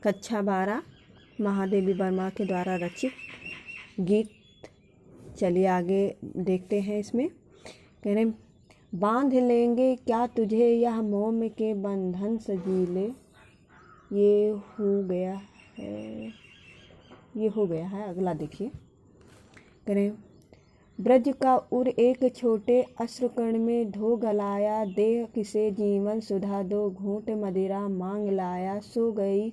कक्षा 12 महादेवी वर्मा के द्वारा रचित गीत। चलिए आगे देखते हैं। इसमें कह रहे बांध लेंगे क्या तुझे यह मोह के बंधन सजीले, ये हो गया है। अगला देखिए। कह रहे ब्रज का उर एक छोटे अश्रुकण में धो गलाया, देह किसे जीवन सुधा दो घूंट मदिरा मांग लाया। सो गई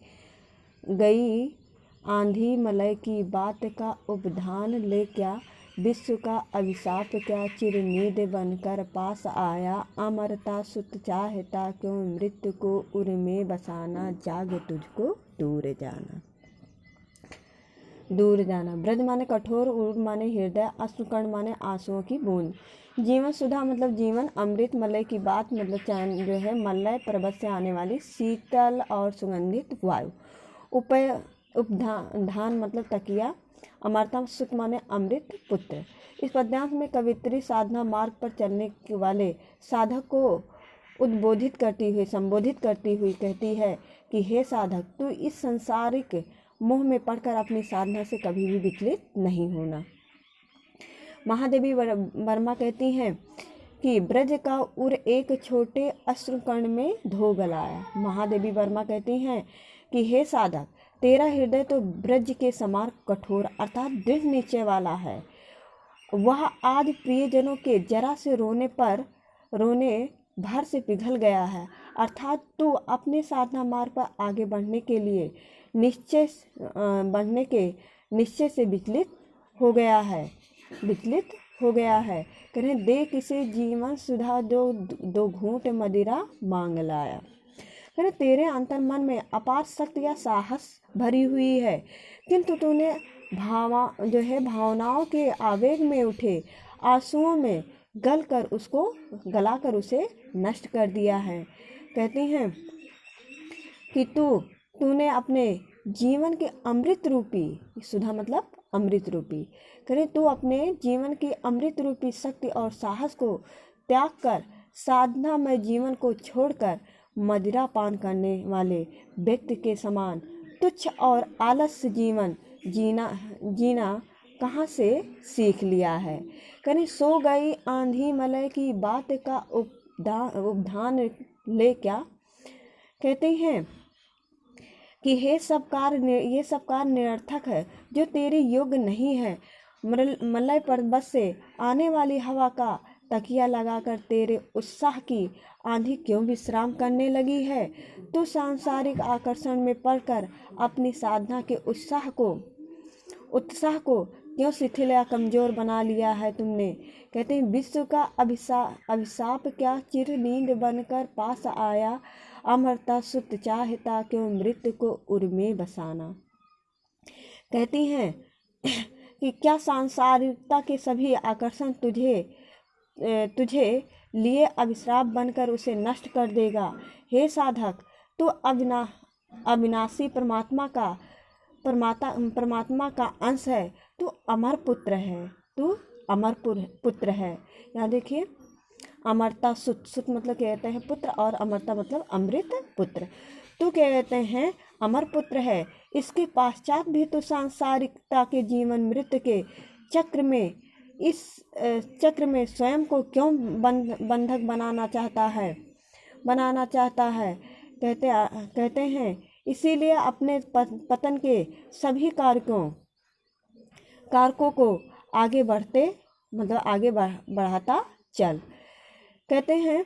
आंधी मलय की बात का उपधान ले क्या, विश्व का अभिशाप क्या चिर नींद बनकर पास आया। अमरता सुत चाहता क्यों मृत्यु को उर में बसाना, जाग तुझको दूर जाना। ब्रज माने कठोर, उर माने हृदय, अश्रुकण माने आंसुओं की बूंद, जीवन सुधा मतलब जीवन, अमृत, मलय की बात मतलब जो है मलय पर्वत से आने वाली शीतल और सुगंधित वायु, उपधान मतलब तकिया, अमरता सुख माने अमृत, पुत्र। इस पद्यांश में कवित्री साधना मार्ग पर चलने वाले साधक को संबोधित करती हुई कहती है कि हे साधक, तू इस सांसारिक मोह में पड़कर अपनी साधना से कभी भी विचलित नहीं होना। महादेवी वर्मा कहती हैं कि ब्रज का उर एक छोटे अश्रुकण में धो गलाया। महादेवी वर्मा कहती हैं कि हे साधक, तेरा हृदय तो ब्रज के समान कठोर अर्थात दृढ़ निश्चय वाला है। वह आज प्रियजनों के जरा से रोने भर से पिघल गया है, अर्थात तू अपने साधना मार्ग पर आगे बढ़ने के निश्चय से विचलित हो गया है। कहें दे किसे जीवन सुधा दो घूंट मदिरा मांग लाया। कहें तेरे अंतर मन में अपार शक्ति या साहस भरी हुई है, किंतु तूने भावनाओं के आवेग में उठे आंसुओं में गलाकर उसे नष्ट कर दिया है। कहती हैं कि तूने अपने जीवन के अमृत रूपी, सुधा मतलब अमृत रूपी, करें तू अपने जीवन की अमृत रूपी शक्ति और साहस को त्याग कर साधना में जीवन को छोड़कर मदिरा पान करने वाले व्यक्ति के समान तुच्छ और आलस्य जीवन जीना कहाँ से सीख लिया है। कहीं सो गई आंधी मलय की बात का उपधान ले क्या। कहते हैं कि ये सब कार्य निरर्थक है जो तेरे योग्य नहीं है। मलय पर्वत से आने वाली हवा का तकिया लगाकर तेरे उत्साह की आंधी क्यों विश्राम करने लगी है। तू सांसारिक आकर्षण में पड़कर अपनी साधना के उत्साह को क्यों शिथिल या कमजोर बना लिया है तुमने। कहते हैं विश्व का अभिशाप क्या चिर नींद बनकर पास आया। अमरता सुत चाहता क्यों मृत्यु को उर में बसाना। कहती हैं कि क्या सांसारिकता के सभी आकर्षण तुझे लिए अभिश्राप बनकर उसे नष्ट कर देगा। हे साधक, तू अविनाशी परमात्मा का अंश है। तू अमर पुत्र है। यहाँ देखिए, अमरता सुत मतलब कहते हैं पुत्र और अमरता मतलब अमृत पुत्र। तू कहते हैं अमर पुत्र है। इसके पश्चात भी तो सांसारिकता के जीवन मृत्यु के चक्र में स्वयं को क्यों बंधक बनाना चाहता है। कहते हैं इसीलिए अपने पतन के सभी कारकों को आगे बढ़ाता चल। कहते हैं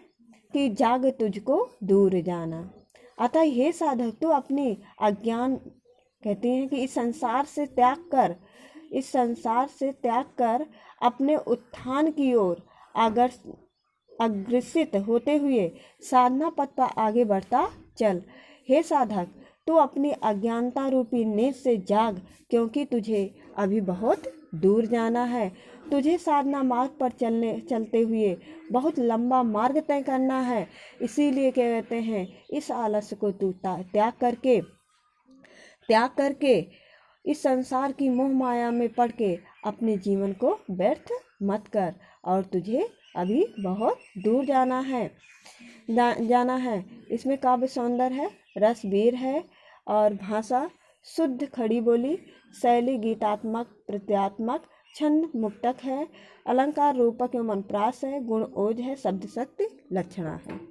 कि जाग तुझको दूर जाना। अतः हे साधक, तू अपनी अज्ञान, कहते हैं कि इस संसार से त्याग कर अपने उत्थान की ओर अग्रसित होते हुए साधना पथ पर आगे बढ़ता चल। हे साधक, तू अपनी अज्ञानता रूपी नींद से जाग, क्योंकि तुझे अभी बहुत दूर जाना है। तुझे साधना मार्ग पर चलते हुए बहुत लंबा मार्ग तय करना है। इसीलिए कहते हैं इस आलस्य को तू त्याग करके इस संसार की मोह माया में पड़ के अपने जीवन को व्यर्थ मत कर, और तुझे अभी बहुत दूर जाना है। इसमें काव्य सौंदर्य है, रसबीर है और भाषा शुद्ध खड़ी बोली, शैली गीतात्मक प्रत्यात्मक, छंद मुक्तक है, अलंकार रूपक एवं अनुप्रास है, गुण ओज है, शब्द शक्ति लक्षणा है।